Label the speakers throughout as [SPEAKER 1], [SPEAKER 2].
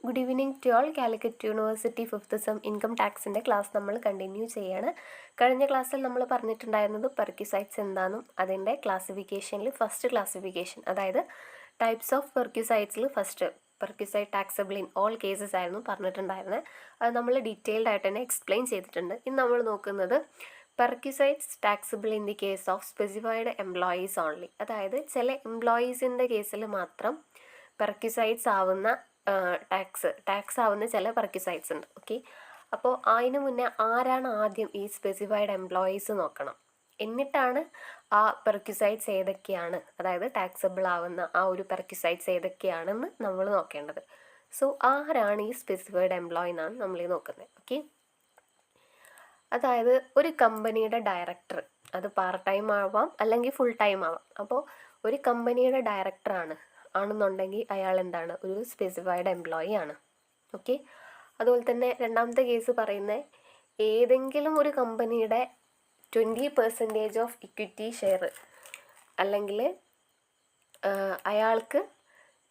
[SPEAKER 1] Good evening to all. Calicut university fifth sem income ടാക്സിൻ്റെ class നമ്മൾ continue ചെയ്യാണ്. കഴിഞ്ഞ ക്ലാസ്സിൽ നമ്മൾ പറഞ്ഞിട്ടുണ്ടായിരുന്നത് പെർക്യുസൈറ്റ്സ് എന്താണെന്നും അതിൻ്റെ ക്ലാസിഫിക്കേഷനിൽ ഫസ്റ്റ് ക്ലാസിഫിക്കേഷൻ, അതായത് ടൈപ്സ് ഓഫ് പെർക്യുസൈറ്റ്സിൽ first perquisite taxable in all cases ആയിരുന്നു പറഞ്ഞിട്ടുണ്ടായിരുന്നത്. അത് നമ്മൾ ഡീറ്റെയിൽഡ് ആയിട്ട് തന്നെ എക്സ്പ്ലെയിൻ ചെയ്തിട്ടുണ്ട്. ഇന്ന് നമ്മൾ നോക്കുന്നത് perquisites taxable in the case of specified employees only, അതായത് ചില എംപ്ലോയീസിൻ്റെ കേസിൽ മാത്രം പെർക്യുസൈറ്റ്സ് ആവുന്ന ടാക്സ് ആവുന്ന ചില പെർക്യുസൈറ്റ്സ് ഉണ്ട്. ഓക്കെ, അപ്പോൾ അതിന് മുന്നേ ആരാണ് ആദ്യം ഈ സ്പെസിഫൈഡ് എംപ്ലോയീസ് നോക്കണം, എന്നിട്ടാണ് ആ പെർക്യുസൈറ്റ്സ് ഏതൊക്കെയാണ്, അതായത് ടാക്സബിൾ ആവുന്ന ആ ഒരു പെർക്യുസൈറ്റ്സ് ഏതൊക്കെയാണെന്ന് നമ്മൾ നോക്കേണ്ടത്. സോ ആരാണ് ഈ സ്പെസിഫൈഡ് എംപ്ലോയി എന്നാണ് നമ്മൾ ഈ നോക്കുന്നത്. ഓക്കെ, അതായത് ഒരു കമ്പനിയുടെ ഡയറക്ടർ, അത് പാർട്ട് ടൈം ആവാം അല്ലെങ്കിൽ ഫുൾ ടൈം ആവാം. അപ്പോൾ ഒരു കമ്പനിയുടെ ഡയറക്ടറാണ് ആണെന്നുണ്ടെങ്കിൽ അയാൾ എന്താണ്, ഒരു സ്പെസിഫൈഡ് എംപ്ലോയി ആണ്. ഓക്കെ, അതുപോലെ തന്നെ രണ്ടാമത്തെ കേസ് പറയുന്നത് ഏതെങ്കിലും ഒരു കമ്പനിയുടെ 20% ഓഫ് ഇക്വിറ്റി ഷെയർ, അല്ലെങ്കിൽ അയാൾക്ക്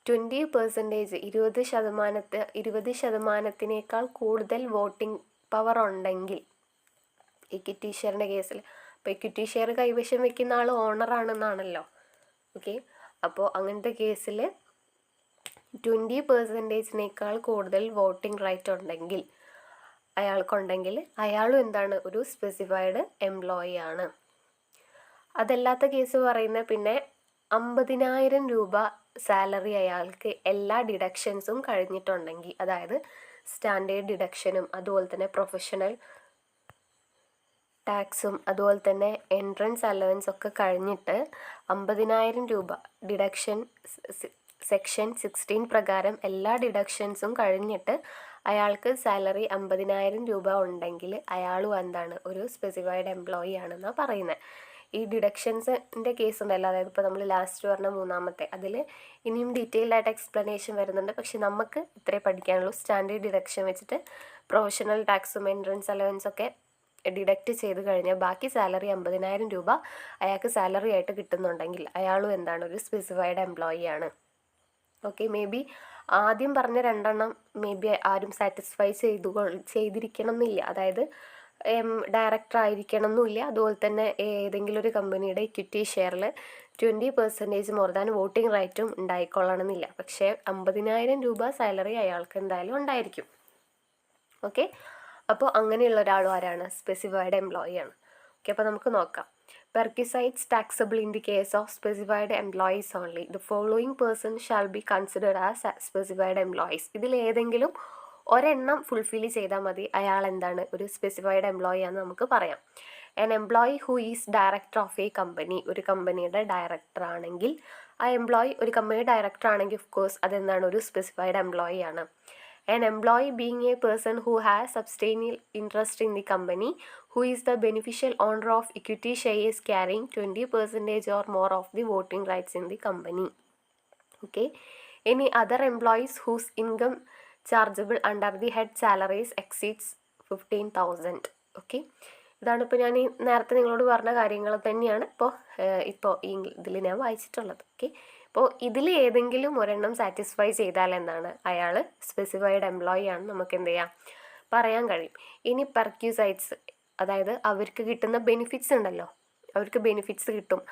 [SPEAKER 1] 20% 20% കൂടുതൽ വോട്ടിംഗ് പവർ ഉണ്ടെങ്കിൽ, ഇക്വിറ്റി ഷെയറിൻ്റെ കേസിൽ അപ്പോൾ ഇക്വിറ്റി ഷെയർ കൈവശം വെക്കുന്ന ആൾ ഓണറാണെന്നാണല്ലോ. ഓക്കെ, അപ്പോൾ അങ്ങനത്തെ കേസിൽ 20%-നേക്കാൾ കൂടുതൽ വോട്ടിംഗ് റൈറ്റ് ഉണ്ടെങ്കിൽ അയാൾക്കുണ്ടെങ്കിൽ അയാളും എന്താണ്, ഒരു സ്പെസിഫൈഡ് എംപ്ലോയി ആണ്. അതല്ലാത്ത കേസ് പറയുന്നത് പിന്നെ 50,000 രൂപ സാലറി അയാൾക്ക് എല്ലാ ഡിഡക്ഷൻസും കഴിഞ്ഞിട്ടുണ്ടെങ്കിൽ, അതായത് സ്റ്റാൻഡേർഡ് ഡിഡക്ഷനും അതുപോലെ തന്നെ പ്രൊഫഷണൽ ടാക്സും അതുപോലെ തന്നെ എൻട്രൻസ് അലവൻസ് ഒക്കെ കഴിഞ്ഞിട്ട് 50,000 രൂപ ഡിഡക്ഷൻ സെക്ഷൻ 16 പ്രകാരം എല്ലാ ഡിഡക്ഷൻസും കഴിഞ്ഞിട്ട് അയാൾക്ക് സാലറി 50,000 രൂപ ഉണ്ടെങ്കിൽ അയാളും എന്താണ്, ഒരു സ്പെസിഫൈഡ് എംപ്ലോയി ആണെന്നാണ് പറയുന്നത്. ഈ ഡിഡക്ഷൻസിൻ്റെ കേസ് ഉണ്ടല്ലോ, അതായത് ഇപ്പോൾ നമ്മൾ ലാസ്റ്റ് പറഞ്ഞ മൂന്നാമത്തെ, അതിൽ ഇനിയും ഡീറ്റെയിൽഡ് ആയിട്ട് എക്സ്പ്ലനേഷൻ വരുന്നുണ്ട്. പക്ഷെ നമുക്ക് ഇത്രേ പഠിക്കാനുള്ളൂ. സ്റ്റാൻഡേർഡ് ഡിഡക്ഷൻ വെച്ചിട്ട് പ്രൊഫഷണൽ ടാക്സും എൻട്രൻസ് അലവൻസ് ഒക്കെ ഡിഡക്റ്റ് ചെയ്ത് കഴിഞ്ഞാൽ ബാക്കി സാലറി 50,000 രൂപ അയാൾക്ക് സാലറി ആയിട്ട് കിട്ടുന്നുണ്ടെങ്കിൽ അയാളും എന്താണ്, ഒരു സ്പെസിഫൈഡ് എംപ്ലോയി ആണ്. ഓക്കെ, മേ ബി ആദ്യം പറഞ്ഞ രണ്ടെണ്ണം മേ ബി ആരും സാറ്റിസ്ഫൈ ചെയ്തിരിക്കണം എന്നില്ല, അതായത് ഡയറക്ടർ ആയിരിക്കണം എന്നില്ല. അതുപോലെ തന്നെ ഏതെങ്കിലും ഒരു കമ്പനിയുടെ ഇക്വിറ്റി ഷെയറിൽ 20% മോർ ദാൻ വോട്ടിംഗ് റൈറ്റും ഉണ്ടായിക്കൊള്ളണമെന്നില്ല. പക്ഷേ 50,000 രൂപ സാലറി അയാൾക്ക് എന്തായാലും ഉണ്ടായിരിക്കും. ഓക്കെ, അപ്പോൾ അങ്ങനെയുള്ള ഒരാളും ആരാണ്, സ്പെസിഫൈഡ് എംപ്ലോയി ആണ്. ഓക്കെ, അപ്പോൾ നമുക്ക് നോക്കാം. Perquisites taxable in the case of specified employees only. The following person shall be considered as specified employees. ഇതിൽ ഏതെങ്കിലും ഒരെണ്ണം ഫുൾഫിൽ ചെയ്താൽ മതി, അയാൾ എന്താണ്, ഒരു സ്പെസിഫൈഡ് എംപ്ലോയി ആണെന്ന് നമുക്ക് പറയാം. N employee who is director of A company, ഒരു കമ്പനിയുടെ ഡയറക്ടർ ആണെങ്കിൽ ആ എംപ്ലോയി, ഒരു കമ്പനിയുടെ ഡയറക്ടർ ആണെങ്കിൽ ഓഫ് കോഴ്സ് അതെന്താണ്, ഒരു സ്പെസിഫൈഡ് എംപ്ലോയി ആണ്. An employee being a person who has substantial interest in the company, who is the beneficial owner of equity shares carrying 20% or more of the voting rights in the company. Okay, any other employees whose income chargeable under the head salaries exceeds 15,000. Okay, ഇതാണ് ഇപ്പോൾ ഞാൻ ഈ നേരത്തെ നിങ്ങളോട് പറഞ്ഞ കാര്യങ്ങൾ തന്നെയാണ് ഇപ്പോൾ ഈ ഇതിൽ ഞാൻ വായിച്ചിട്ടുള്ളത്. ഓക്കെ, അപ്പോൾ ഇതിൽ ഏതെങ്കിലും ഒരെണ്ണം സാറ്റിസ്ഫൈ ചെയ്താൽ എന്താണ്, അയാൾ സ്പെസിഫൈഡ് എംപ്ലോയി ആണ്, നമുക്ക് എന്ത് ചെയ്യാം, പറയാൻ കഴിയും. ഇനി പെർക്യുസൈറ്റ്സ്, അതായത് അവർക്ക് കിട്ടുന്ന ബെനിഫിറ്റ്സ് ഉണ്ടല്ലോ, അവർക്ക് ബെനിഫിറ്റ്സ് കിട്ടും.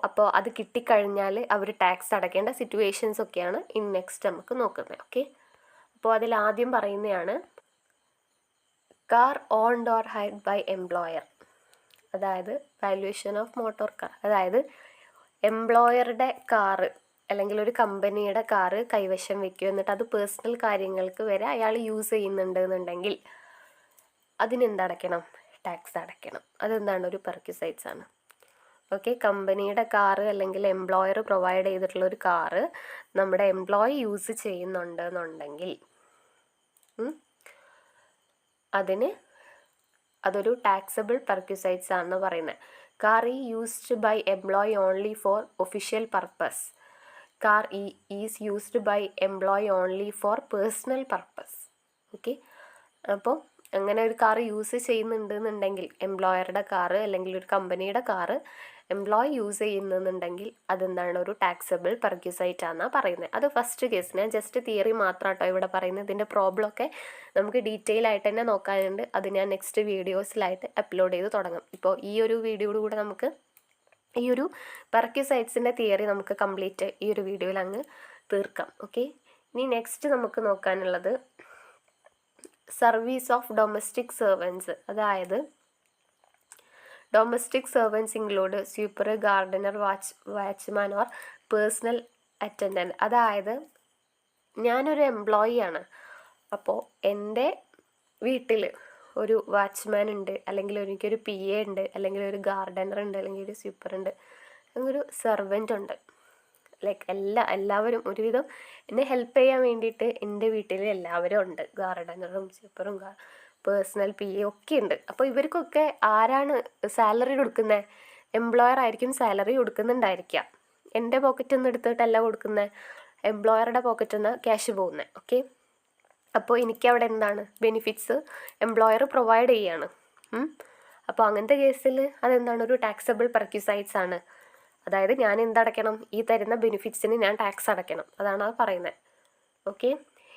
[SPEAKER 1] അപ്പോൾ അത് കിട്ടിക്കഴിഞ്ഞാൽ അവർ ടാക്സ് അടയ്ക്കേണ്ട സിറ്റുവേഷൻസ് ഒക്കെയാണ് ഇനി നെക്സ്റ്റ് നമുക്ക് നോക്കുന്നത്. ഓക്കെ, അപ്പോൾ അതിൽ ആദ്യം പറയുന്നതാണ് car owned or hired by employer, അതായത് വാല്യുവേഷൻ ഓഫ് മോട്ടോർ കാർ, അതായത് എംപ്ലോയറുടെ കാറ് അല്ലെങ്കിൽ ഒരു കമ്പനിയുടെ കാറ് കൈവശം വെക്കുക, എന്നിട്ട് അത് പേഴ്സണൽ കാര്യങ്ങൾക്ക് വരെ അയാൾ യൂസ് ചെയ്യുന്നുണ്ട് എന്നുണ്ടെങ്കിൽ അതിനെന്തടയ്ക്കണം, ടാക്സ് അടയ്ക്കണം. അതെന്താണ്, ഒരു പെർക്യുസൈറ്റ്സ് ആണ്. ഓക്കെ, കമ്പനിയുടെ കാറ് അല്ലെങ്കിൽ എംപ്ലോയർ പ്രൊവൈഡ് ചെയ്തിട്ടുള്ള ഒരു കാറ് നമ്മുടെ എംപ്ലോയി യൂസ് ചെയ്യുന്നുണ്ട് എന്നുണ്ടെങ്കിൽ അതൊരു ടാക്സബിൾ പെർക്യുസൈറ്റ്സ് ആണെന്ന് പറയുന്നത്. Car used by employee only for official purpose. Car is used by employee only for personal purpose. Okay, അപ്പോൾ അങ്ങനെ ഒരു കാർ യൂസ് ചെയ്യുന്നുണ്ട് എന്നുണ്ടെങ്കിൽ, എംപ്ലോയറുടെ കാറ് അല്ലെങ്കിൽ ഒരു കമ്പനിയുടെ കാറ് എംപ്ലോയി യൂസ് ചെയ്യുന്നുണ്ടെങ്കിൽ അതെന്താണ് ഒരു ടാക്സബിൾ പെർക്യൂസൈറ്റ് ആണെന്നാണ് പറയുന്നത്. അത് ഫസ്റ്റ് കേസ്. ഞാൻ ജസ്റ്റ് തിയറി മാത്രം കേട്ടോ ഇവിടെ പറയുന്നത്. ഇതിൻ്റെ പ്രോബ്ലം ഒക്കെ നമുക്ക് ഡീറ്റെയിൽ ആയിട്ട് തന്നെ നോക്കാനുണ്ട്. അത് ഞാൻ നെക്സ്റ്റ് വീഡിയോസിലായിട്ട് അപ്ലോഡ് ചെയ്ത് തുടങ്ങും. ഇപ്പോൾ ഈ ഒരു വീഡിയോയോടുകൂടെ നമുക്ക് ഈ ഒരു പെർക്യൂസൈറ്റ്സിൻ്റെ തിയറി നമുക്ക് കംപ്ലീറ്റ് ഈ ഒരു വീഡിയോയിൽ അങ്ങ് തീർക്കാം. ഓക്കെ, ഇനി നെക്സ്റ്റ് നമുക്ക് നോക്കാനുള്ളത് സർവീസ് ഓഫ് ഡൊമസ്റ്റിക് സെർവൻസ്. അതായത് domestic servants include sweeper, Gardner, watchman or personal attendant. അതായത് ഞാനൊരു എംപ്ലോയി ആണ്. അപ്പോൾ എൻ്റെ വീട്ടിൽ ഒരു വാച്ച്മാൻ ഉണ്ട്, അല്ലെങ്കിൽ എനിക്കൊരു PA ഉണ്ട്, അല്ലെങ്കിൽ ഒരു ഗാർഡനർ ഉണ്ട്, അല്ലെങ്കിൽ ഒരു സ്വീപ്പർ ഉണ്ട്, അല്ലെങ്കിൽ ഒരു സെർവൻ്റ് ഉണ്ട്. ലൈക്ക് എല്ലാവരും ഒരുവിധം എന്നെ ഹെൽപ്പ് ചെയ്യാൻ വേണ്ടിയിട്ട് എൻ്റെ വീട്ടിൽ എല്ലാവരും ഉണ്ട്. ഗാർഡനറും സ്വീപ്പറും പേഴ്സണൽ PA ഒക്കെ ഉണ്ട്. അപ്പോൾ ഇവർക്കൊക്കെ ആരാണ് സാലറി കൊടുക്കുന്നത്? എംപ്ലോയർ ആയിരിക്കും സാലറി കൊടുക്കുന്നുണ്ടായിരിക്കാം. എൻ്റെ പോക്കറ്റിൽ നിന്ന് എടുത്തിട്ടല്ല കൊടുക്കുന്നത്, എംപ്ലോയറുടെ പോക്കറ്റിൽ നിന്ന് ക്യാഷ് പോകുന്നത്. ഓക്കെ, അപ്പോൾ എനിക്കവിടെ എന്താണ് ബെനിഫിറ്റ്സ് എംപ്ലോയർ പ്രൊവൈഡ് ചെയ്യാണ്. അപ്പോൾ അങ്ങനത്തെ കേസിൽ അതെന്താണ് ഒരു ടാക്സബിൾ പെർക്യൂസൈറ്റ്സ് ആണ്. അതായത് ഞാൻ എന്തടയ്ക്കണം? ഈ തരുന്ന ബെനിഫിറ്റ്സിന് ഞാൻ ടാക്സ് അടയ്ക്കണം. അതാണ് അത് പറയുന്നത്. ഓക്കെ,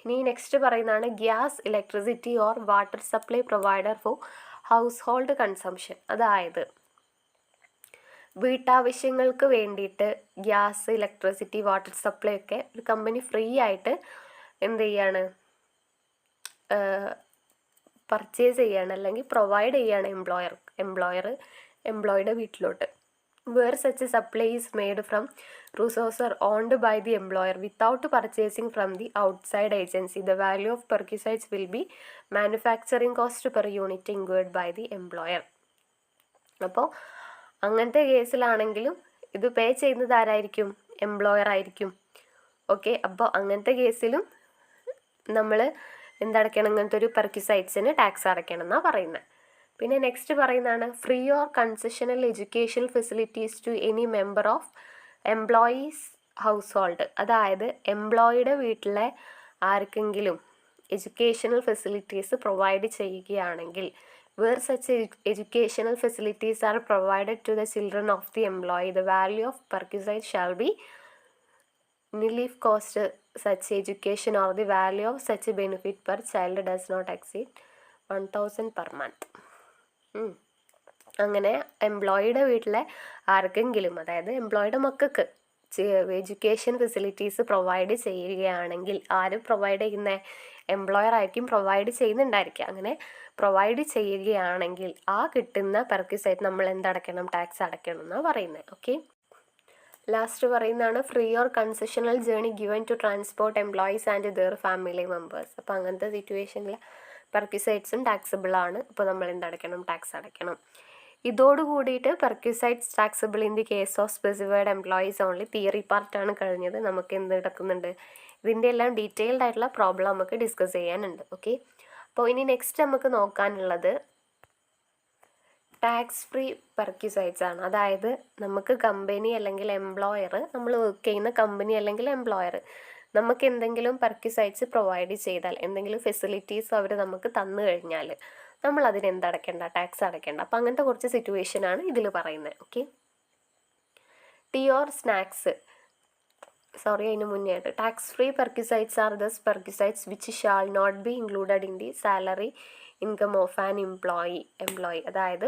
[SPEAKER 1] ഇനി നെക്സ്റ്റ് പറയുന്നതാണ് gas, electricity or water supply provider for household consumption. അതായത് വീട്ടാവശ്യങ്ങൾക്ക് വേണ്ടിയിട്ട് ഗ്യാസ്, ഇലക്ട്രിസിറ്റി, വാട്ടർ സപ്ലൈ ഒക്കെ ഒരു കമ്പനി ഫ്രീ ആയിട്ട് എന്ത് ചെയ്യാണ്? പർച്ചേസ് ചെയ്യാണ്, അല്ലെങ്കിൽ പ്രൊവൈഡ് ചെയ്യാണ് എംപ്ലോയിയുടെ വീട്ടിലോട്ട്. where such a supply is made from resources owned by the employer without purchasing from the outside agency, the value of perquisites will be manufacturing cost per unit incurred by the employer. അപ്പോൾ അങ്ങനത്തെ കേസിലാണെങ്കിലും ഇത് പേ ചെയ്യുന്നത് ആരായിരിക്കും? Employer ആയിരിക്കും. Okay, അപ്പോൾ അങ്ങനത്തെ കേസിലും നമ്മൾ എന്തടയ്ക്കണം? ഇങ്ങനത്തെ ഒരു പെർക്യൂസൈറ്റ്സിന് ടാക്സ് അടയ്ക്കണം എന്നാണ് പറയുന്നത്. പിന്നെ നെക്സ്റ്റ് പറയുന്നതാണ് free or concessional education facilities to any member of employees household. അതായത് എംപ്ലോയിയുടെ വീട്ടിലെ ആർക്കെങ്കിലും എഡ്യൂക്കേഷണൽ ഫെസിലിറ്റീസ് പ്രൊവൈഡ് ചെയ്യുകയാണെങ്കിൽ where such educational facilities are provided to the children of the employee, the value of perquisite shall be nil if cost such education or the value of such benefit per child does not exceed 1000 per month. അങ്ങനെ എംപ്ലോയിയുടെ വീട്ടിലെ ആർക്കെങ്കിലും, അതായത് എംപ്ലോയിയുടെ മക്കൾക്ക് education facilities provide ചെയ്യുകയാണെങ്കിൽ, ആരും provide ചെയ്യുന്ന employer ആയിരിക്കും provide ചെയ്യുന്നുണ്ടായിരിക്കുക. അങ്ങനെ പ്രൊവൈഡ് ചെയ്യുകയാണെങ്കിൽ ആ കിട്ടുന്ന പെർക്യൂസൈറ്റ് നമ്മൾ എന്തടയ്ക്കണം? ടാക്സ് അടയ്ക്കണം എന്നാണ് പറയുന്നത്. ഓക്കെ, ലാസ്റ്റ് പറയുന്നതാണ് free or concessional journey given to transport employees and their family members. അപ്പോൾ അങ്ങനത്തെ സിറ്റുവേഷനിൽ പെർക്യൂസൈറ്റ്സും ടാക്സബിൾ ആണ്. ഇപ്പോൾ നമ്മൾ എന്തടയ്ക്കണം? ടാക്സ് അടയ്ക്കണം. ഇതോടുകൂടിയിട്ട് perquisites taxable in the case of specified employees only. Theory പാർട്ടാണ് കഴിഞ്ഞത്. നമുക്ക് എന്ത് കിടക്കുന്നുണ്ട്? ഇതിൻ്റെ എല്ലാം ഡീറ്റെയിൽഡ് ആയിട്ടുള്ള പ്രോബ്ലം നമുക്ക് ഡിസ്കസ് ചെയ്യാനുണ്ട്. ഓക്കെ, അപ്പോൾ ഇനി നെക്സ്റ്റ് നമുക്ക് നോക്കാനുള്ളത് ടാക്സ് ഫ്രീ പെർക്യൂസൈറ്റ്സ് ആണ്. അതായത് നമുക്ക് കമ്പനി അല്ലെങ്കിൽ എംപ്ലോയർ, നമ്മൾ വർക്ക് ചെയ്യുന്ന കമ്പനി അല്ലെങ്കിൽ എംപ്ലോയർ നമുക്ക് എന്തെങ്കിലും പെർക്യൂസൈറ്റ്സ് പ്രൊവൈഡ് ചെയ്താൽ, എന്തെങ്കിലും ഫെസിലിറ്റീസ് അവർ നമുക്ക് തന്നു കഴിഞ്ഞാൽ നമ്മൾ അതിന് എന്തടയ്ക്കേണ്ട? ടാക്സ് അടയ്ക്കേണ്ട. അപ്പോൾ അങ്ങനത്തെ കുറച്ച് സിറ്റുവേഷനാണ് ഇതിൽ പറയുന്നത്. ഓക്കെ, ടീ ഓർ സ്നാക്സ്, അതിന് മുന്നേ ആയിട്ട് tax free perquisites are those perquisites which shall not be included in the salary income of an employee. അതായത്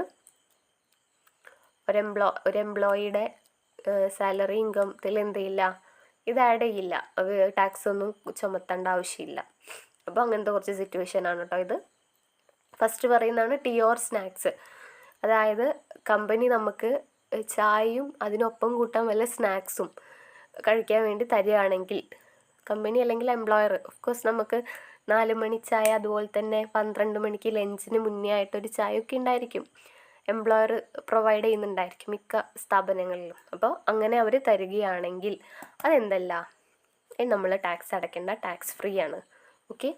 [SPEAKER 1] ഒരു എംപ്ലോയിയുടെ സാലറി ഇൻകത്തിൽ എന്ത് ചെയ്യില്ല? ഇത് ആഡ് ചെയ്യില്ല. ടാക്സ് ഒന്നും ചുമത്തേണ്ട ആവശ്യമില്ല. അപ്പോൾ അങ്ങനത്തെ കുറച്ച് സിറ്റുവേഷനാണ് കേട്ടോ ഇത്. ഫസ്റ്റ് പറയുന്നതാണ് ടീ ഓർ സ്നാക്സ്. അതായത് കമ്പനി നമുക്ക് ചായയും അതിനൊപ്പം കൂട്ടാൻ വല്ല സ്നാക്സും കഴിക്കാൻ വേണ്ടി തരികയാണെങ്കിൽ, കമ്പനി അല്ലെങ്കിൽ എംപ്ലോയർ ഓഫ് കോഴ്സ് നമുക്ക് 4 മണി ചായ, അതുപോലെ തന്നെ 12 മണിക്ക് ലഞ്ചിന് മുന്നേ ആയിട്ടൊരു ചായയൊക്കെ ഉണ്ടായിരിക്കും, എംപ്ലോയർ പ്രൊവൈഡ് ചെയ്യുന്നുണ്ടായിരിക്കും മിക്ക സ്ഥാപനങ്ങളിലും. അപ്പോൾ അങ്ങനെ അവർ തരികയാണെങ്കിൽ അതെന്തല്ല? നമ്മൾ ടാക്സ് അടയ്ക്കേണ്ട, ടാക്സ് ഫ്രീ ആണ്. ഓക്കെ,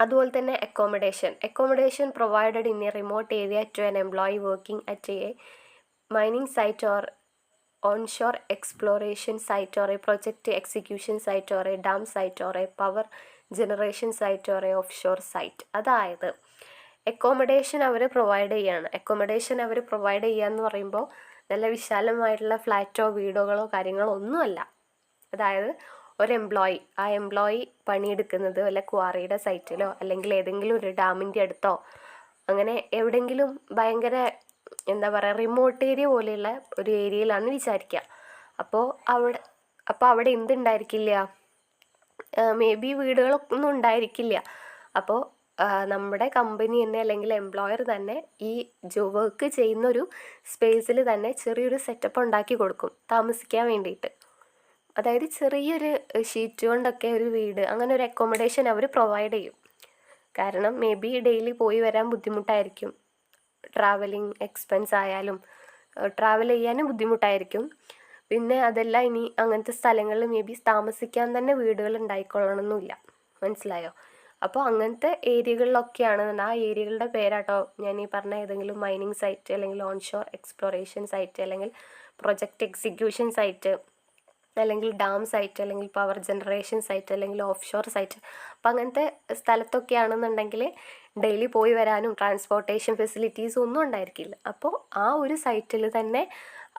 [SPEAKER 1] അതുപോലെ തന്നെ accommodation provided in a remote area to an employee working at a mining site or onshore exploration site or a project execution site or a dam site or a power generation site or a offshore site. അതായത് accommodation അവർ provide ചെയ്യുകയാണ്. Accommodation അവർ provide ചെയ്യുക എന്ന് പറയുമ്പോൾ നല്ല വിശാലമായിട്ടുള്ള ഫ്ലാറ്റോ വീടുകളോ കാര്യങ്ങളോ ഒന്നുമല്ല. അതായത് ഒരു എംപ്ലോയി, ആ എംപ്ലോയി പണിയെടുക്കുന്നത് വല്ല ക്വാറിയുടെ സൈറ്റിലോ അല്ലെങ്കിൽ ഏതെങ്കിലും ഒരു ഡാമിൻ്റെ അടുത്തോ അങ്ങനെ എവിടെയെങ്കിലും ഭയങ്കര എന്താ പറയുക റിമോട്ട് ഏരിയ പോലെയുള്ള ഒരു ഏരിയയിലാണെന്ന് വിചാരിക്കുക. അപ്പോൾ അവിടെ എന്തുണ്ടായിരിക്കില്ല, മേ ബി വീടുകളൊന്നും ഉണ്ടായിരിക്കില്ല. അപ്പോൾ നമ്മുടെ കമ്പനി തന്നെ അല്ലെങ്കിൽ എംപ്ലോയർ തന്നെ ഈ വർക്ക് ചെയ്യുന്നൊരു സ്പേസിൽ തന്നെ ചെറിയൊരു സെറ്റപ്പ് ഉണ്ടാക്കി കൊടുക്കും താമസിക്കാൻ വേണ്ടിയിട്ട്. അതായത് ചെറിയൊരു ഷീറ്റ് കൊണ്ടൊക്കെ ഒരു വീട്, അങ്ങനെ ഒരു അക്കോമഡേഷൻ അവർ പ്രൊവൈഡ് ചെയ്യും. കാരണം മേ ബി ഡെയിലി പോയി വരാൻ ബുദ്ധിമുട്ടായിരിക്കും, ട്രാവലിംഗ് എക്സ്പെൻസ് ആയാലും ട്രാവൽ ചെയ്യാനും ബുദ്ധിമുട്ടായിരിക്കും. പിന്നെ അതല്ല, ഇനി അങ്ങനത്തെ സ്ഥലങ്ങളിൽ മേ ബി താമസിക്കാൻ തന്നെ വീടുകൾ ഉണ്ടായിക്കൊള്ളണമെന്നില്ല. മനസ്സിലായോ? അപ്പോൾ അങ്ങനത്തെ ഏരിയകളിലൊക്കെയാണ്, ആ ഏരിയകളുടെ പേരാട്ടോ ഞാൻ ഈ പറഞ്ഞ ഏതെങ്കിലും മൈനിങ് സൈറ്റ് അല്ലെങ്കിൽ ഓൺഷോർ എക്സ്പ്ലോറേഷൻ സൈറ്റ് അല്ലെങ്കിൽ പ്രൊജക്റ്റ് എക്സിക്യൂഷൻ സൈറ്റ് അല്ലെങ്കിൽ ഡാം സൈറ്റ് അല്ലെങ്കിൽ പവർ ജനറേഷൻ സൈറ്റ് അല്ലെങ്കിൽ ഓഫ് ഷോർ സൈറ്റ്. അപ്പം അങ്ങനത്തെ സ്ഥലത്തൊക്കെയാണെന്നുണ്ടെങ്കിൽ ഡെയിലി പോയി വരാനും ട്രാൻസ്പോർട്ടേഷൻ ഫെസിലിറ്റീസും ഒന്നും ഉണ്ടായിരിക്കില്ല. അപ്പോൾ ആ ഒരു സൈറ്റിൽ തന്നെ,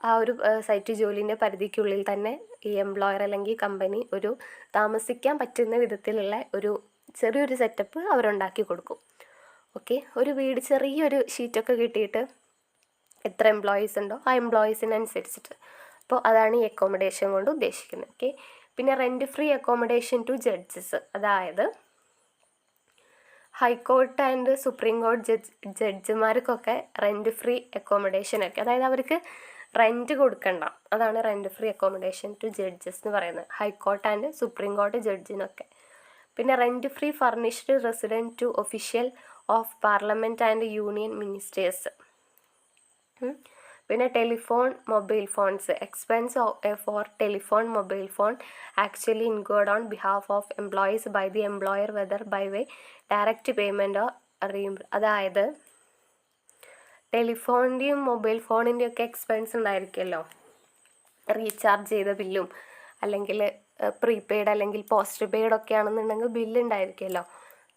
[SPEAKER 1] ആ ഒരു സൈറ്റ് ജോലിൻ്റെ പരിധിക്കുള്ളിൽ തന്നെ ഈ എംപ്ലോയർ അല്ലെങ്കിൽ കമ്പനി ഒരു താമസിക്കാൻ പറ്റുന്ന വിധത്തിലുള്ള ഒരു ചെറിയൊരു സെറ്റപ്പ് അവരുണ്ടാക്കി കൊടുക്കും. ഓക്കെ, ഒരു വീട് ചെറിയൊരു ഷീറ്റൊക്കെ കിട്ടിയിട്ട് എത്ര എംപ്ലോയീസ് ഉണ്ടോ ആ എംപ്ലോയീസിനനുസരിച്ചിട്ട്. അപ്പോൾ അതാണ് ഈ അക്കോമഡേഷൻ കൊണ്ട് ഉദ്ദേശിക്കുന്നത്. ഓക്കെ, പിന്നെ rent free accommodation to judges, അതായത് ഹൈക്കോർട്ട് ആൻഡ് സുപ്രീം കോടതി ജഡ്ജിമാർക്കൊക്കെ റെൻറ്റ് ഫ്രീ അക്കോമഡേഷനൊക്കെ, അതായത് അവർക്ക് റെൻറ്റ് കൊടുക്കണ്ട, അതാണ് rent free accommodation to judges എന്ന് പറയുന്നത്, ഹൈക്കോർട്ട് ആൻഡ് സുപ്രീം കോടതി ജഡ്ജിനൊക്കെ. പിന്നെ rent free furnished resident to official of parliament and union ministers. പിന്നെ telephone mobile phones, expense for telephone mobile phone actually incurred on behalf of employees by the employer whether by way direct payment or അതായത് ടെലിഫോണിൻ്റെയും mobile ഫോണിൻ്റെയും ഒക്കെ expense ഉണ്ടായിരിക്കുമല്ലോ, recharge ചെയ്ത ബില്ലും അല്ലെങ്കിൽ prepaid അല്ലെങ്കിൽ post paid ഒക്കെ ആണെന്നുണ്ടെങ്കിൽ ബില്ലുണ്ടായിരിക്കുമല്ലോ.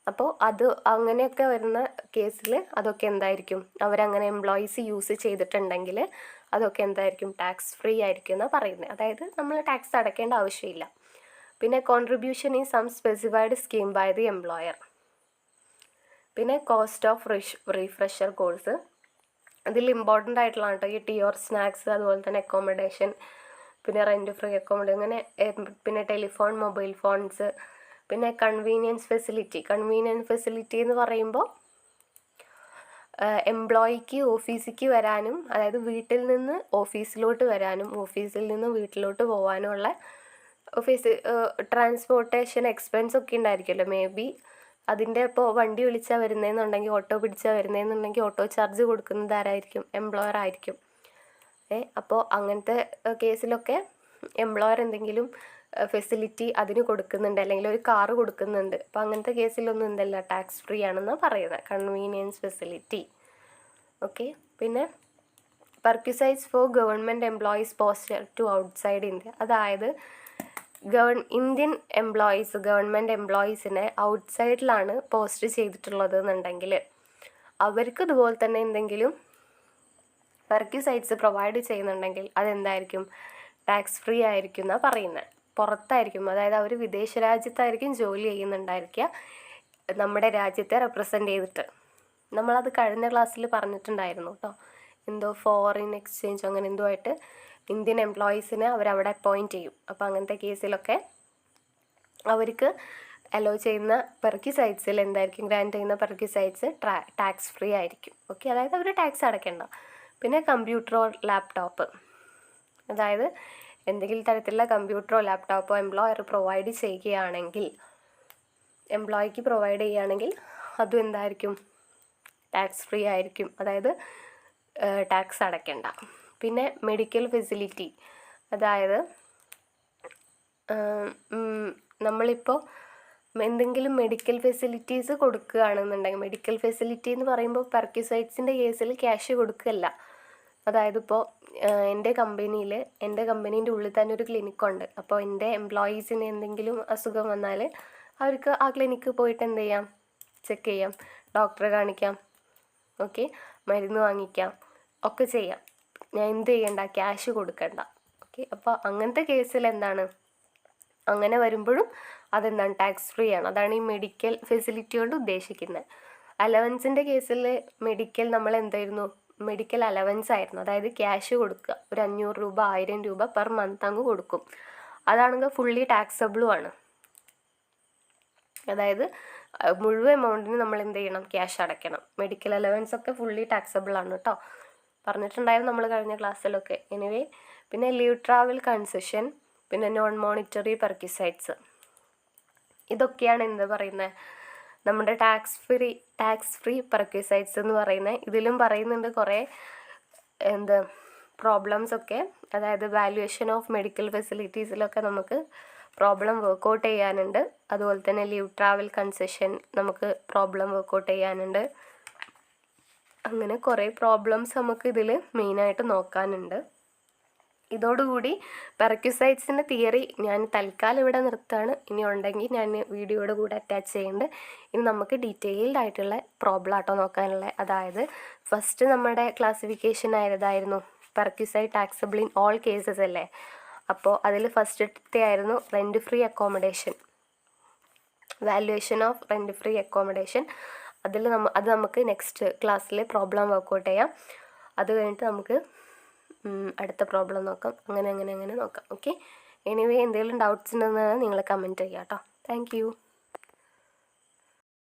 [SPEAKER 1] അപ്പോൾ അത് അങ്ങനെയൊക്കെ വരുന്ന കേസിൽ അതൊക്കെ എന്തായിരിക്കും, അവരങ്ങനെ എംപ്ലോയീസ് യൂസ് ചെയ്തിട്ടുണ്ടെങ്കിൽ അതൊക്കെ എന്തായിരിക്കും, ടാക്സ് ഫ്രീ ആയിരിക്കും എന്നാണ് പറയുന്നത്. അതായത് നമ്മൾ ടാക്സ് അടയ്ക്കേണ്ട ആവശ്യമില്ല. പിന്നെ കോൺട്രിബ്യൂഷൻ ഈ some specified scheme by the employer. പിന്നെ കോസ്റ്റ് ഓഫ് റീഫ്രഷർ കോഴ്സ്, അതിൽ ഇമ്പോർട്ടൻ്റ് ആയിട്ടുള്ളതാണ് കേട്ടോ ഈ ടീ ഓർ സ്നാക്സ്, അതുപോലെ തന്നെ അക്കോമഡേഷൻ, പിന്നെ റെൻറ്റ് ഫ്രീ അക്കോമഡേഷൻ, അങ്ങനെ പിന്നെ ടെലിഫോൺ മൊബൈൽ ഫോൺസ്, പിന്നെ കൺവീനിയൻസ് ഫെസിലിറ്റി എന്ന് പറയുമ്പോൾ എംപ്ലോയിക്ക് ഓഫീസിലേക്ക് വരാനും, അതായത് വീട്ടിൽ നിന്ന് ഓഫീസിലോട്ട് വരാനും ഓഫീസിൽ നിന്ന് വീട്ടിലോട്ട് പോകാനുമുള്ള ട്രാൻസ്പോർട്ടേഷൻ എക്സ്പെൻസ് ഒക്കെ ഉണ്ടായിരിക്കുമല്ലോ. മേ ബി അതിൻ്റെ ഇപ്പോൾ വണ്ടി വിളിച്ചാൽ വരുന്നതെന്നുണ്ടെങ്കിൽ, ഓട്ടോ പിടിച്ചാൽ വരുന്നതെന്നുണ്ടെങ്കിൽ ഓട്ടോ ചാർജ് കൊടുക്കുന്നത് ആരായിരിക്കും, എംപ്ലോയർ ആയിരിക്കും. അപ്പോൾ അങ്ങനത്തെ കേസിലൊക്കെ എംപ്ലോയർ എന്തെങ്കിലും ഫെസിലിറ്റി അതിന് കൊടുക്കുന്നുണ്ട്, അല്ലെങ്കിൽ ഒരു കാറ് കൊടുക്കുന്നുണ്ട്. അപ്പോൾ അങ്ങനത്തെ കേസിലൊന്നും എന്തല്ല, ടാക്സ് ഫ്രീ ആണെന്നാണ് പറയുന്നത്, കൺവീനിയൻസ് ഫെസിലിറ്റി. ഓക്കെ, പിന്നെ perquisites for government employees posted to outside India, അതായത് ഇന്ത്യൻ എംപ്ലോയീസ്, ഗവൺമെൻറ് എംപ്ലോയീസിനെ ഔട്ട്സൈഡിലാണ് പോസ്റ്റ് ചെയ്തിട്ടുള്ളത് എന്നുണ്ടെങ്കിൽ അവർക്ക് ഇതുപോലെ തന്നെ എന്തെങ്കിലും പെർക്വിസൈറ്റ്സ് പ്രൊവൈഡ് ചെയ്യുന്നുണ്ടെങ്കിൽ അതെന്തായിരിക്കും, ടാക്സ് ഫ്രീ ആയിരിക്കും എന്നാണ് പറയുന്നത്. പുറത്തായിരിക്കും, അതായത് അവർ വിദേശ രാജ്യത്തായിരിക്കും ജോലി ചെയ്യുന്നുണ്ടായിരിക്കുക, നമ്മുടെ രാജ്യത്തെ റെപ്രസെൻ്റ് ചെയ്തിട്ട്. നമ്മളത് കഴിഞ്ഞ ക്ലാസ്സിൽ പറഞ്ഞിട്ടുണ്ടായിരുന്നു കേട്ടോ, എന്തോ ഫോറിൻ എക്സ്ചേഞ്ച് അങ്ങനെ എന്തോ ആയിട്ട് ഇന്ത്യൻ എംപ്ലോയീസിനെ അവരവിടെ അപ്പോയിൻറ്റ് ചെയ്യും. അപ്പോൾ അങ്ങനത്തെ കേസിലൊക്കെ അവർക്ക് അലോ ചെയ്യുന്ന പെർക്വിസൈറ്റ്സിൽ എന്തായിരിക്കും, ഗ്രാൻറ്റ് ചെയ്യുന്ന പെർക്വിസൈറ്റ്സ് ടാക്സ് ഫ്രീ ആയിരിക്കും. ഓക്കെ, അതായത് അവർ ടാക്സ് അടയ്ക്കേണ്ട. പിന്നെ കമ്പ്യൂട്ടറോ ലാപ്ടോപ്പ്, അതായത് എന്തെങ്കിലും തരത്തിലുള്ള കമ്പ്യൂട്ടറോ ലാപ്ടോപ്പോ എംപ്ലോയർ പ്രൊവൈഡ് ചെയ്യുകയാണെങ്കിൽ, എംപ്ലോയിക്ക് പ്രൊവൈഡ് ചെയ്യുകയാണെങ്കിൽ അതും എന്തായിരിക്കും, ടാക്സ് ഫ്രീ ആയിരിക്കും, അതായത് ടാക്സ് അടയ്ക്കേണ്ട. പിന്നെ മെഡിക്കൽ ഫെസിലിറ്റി, അതായത് നമ്മളിപ്പോൾ എന്തെങ്കിലും മെഡിക്കൽ ഫെസിലിറ്റീസ് കൊടുക്കുകയാണെന്നുണ്ടെങ്കിൽ, മെഡിക്കൽ ഫെസിലിറ്റി എന്ന് പറയുമ്പോൾ പെർക്വിസൈറ്റ്സിൻ്റെ കേസിൽ ക്യാഷ് കൊടുക്കുകയല്ല. അതായത് ഇപ്പോൾ എൻ്റെ കമ്പനീൻ്റെ ഉള്ളിൽ തന്നെ ഒരു ക്ലിനിക്കുണ്ട്. അപ്പോൾ എൻ്റെ എംപ്ലോയീസിന് എന്തെങ്കിലും അസുഖം വന്നാൽ അവർക്ക് ആ ക്ലിനിക്ക് പോയിട്ട് എന്ത് ചെയ്യാം, ചെക്ക് ചെയ്യാം, ഡോക്ടറെ കാണിക്കാം, ഓക്കെ, മരുന്ന് വാങ്ങിക്കാം, ഒക്കെ ചെയ്യാം. ഞാൻ എന്ത് ചെയ്യണ്ട, ക്യാഷ് കൊടുക്കണ്ട. ഓക്കെ, അപ്പോൾ അങ്ങനത്തെ കേസിൽ എന്താണ്, അങ്ങനെ വരുമ്പോഴും അതെന്താണ്, ടാക്സ് ഫ്രീ ആണ്. അതാണ് ഈ മെഡിക്കൽ ഫെസിലിറ്റി കൊണ്ട് ഉദ്ദേശിക്കുന്നത്. അലവൻസിൻ്റെ കേസിൽ മെഡിക്കൽ നമ്മൾ എന്തായിരുന്നു, മെഡിക്കൽ അലവൻസ് ആയിരുന്നു. അതായത് ക്യാഷ് കൊടുക്കുക, ഒരു 500 രൂപ 1000 രൂപ പെർ മന്ത് അങ്ങ് കൊടുക്കും. അതാണെങ്കിൽ ഫുള്ളി ടാക്സബിളും ആണ്. അതായത് മുഴുവൻ എമൗണ്ടിന് നമ്മൾ എന്ത് ചെയ്യണം, ക്യാഷ് അടയ്ക്കണം. മെഡിക്കൽ അലവൻസ് ഒക്കെ ഫുള്ളി ടാക്സബിൾ ആണ് കേട്ടോ, പറഞ്ഞിട്ടുണ്ടായിരുന്നു നമ്മൾ കഴിഞ്ഞ ക്ലാസ്സിലൊക്കെ. എനിവേ, പിന്നെ ലീവ് ട്രാവൽ കൺസെഷൻ, പിന്നെ നോൺ മോണിറ്ററി പെർക്വിസൈറ്റ്സ്, ഇതൊക്കെയാണ് എന്താ പറയുന്നത്, നമ്മുടെ ടാക്സ് ഫ്രീ പെർക്വിസൈറ്റ്സ് എന്ന് പറയുന്നത്. ഇതിലും പറയുന്നുണ്ട് കുറേ പ്രോബ്ലംസ് ഒക്കെ. അതായത് വാല്യുവേഷൻ ഓഫ് മെഡിക്കൽ ഫെസിലിറ്റീസിലൊക്കെ നമുക്ക് പ്രോബ്ലം വർക്കൗട്ട് ചെയ്യാനുണ്ട്. അതുപോലെ തന്നെ ലീവ് ട്രാവൽ കൺസെഷൻ നമുക്ക് പ്രോബ്ലം വർക്കൗട്ട് ചെയ്യാനുണ്ട്. അങ്ങനെ കുറേ പ്രോബ്ലംസ് നമുക്ക് ഇതിൽ മെയിനായിട്ട് നോക്കാനുണ്ട്. ഇതോടുകൂടി പെർക്വിസൈറ്റ്സിൻ്റെ തിയറി ഞാൻ തൽക്കാലം ഇവിടെ നിർത്തുകയാണ്. ഇനി ഉണ്ടെങ്കിൽ ഞാൻ വീഡിയോയുടെ കൂടെ അറ്റാച്ച് ചെയ്യുന്നുണ്ട്. ഇനി നമുക്ക് ഡീറ്റെയിൽഡ് ആയിട്ടുള്ള പ്രോബ്ലം ആട്ടോ നോക്കാനുള്ളത്. അതായത് ഫസ്റ്റ് നമ്മുടെ ക്ലാസിഫിക്കേഷൻ ആയതായിരുന്നു perquisite taxable in all cases അല്ലേ. അപ്പോൾ അതിൽ ഫസ്റ്റത്തെ ആയിരുന്നു rent free accommodation, valuation of rent free accommodation. അത് നമുക്ക് നെക്സ്റ്റ് ക്ലാസ്സിൽ പ്രോബ്ലം വർക്കൗട്ട് ചെയ്യാം. അത് കഴിഞ്ഞിട്ട് നമുക്ക് അടുത്ത പ്രോബ്ലം നോക്കാം. അങ്ങനെ നോക്കാം. ഓക്കെ, എനിവേ എന്തെങ്കിലും ഡൗട്ട്സ് ഉണ്ടെന്ന് നിങ്ങൾ കമൻറ്റ് ചെയ്യാം കേട്ടോ. Thank you.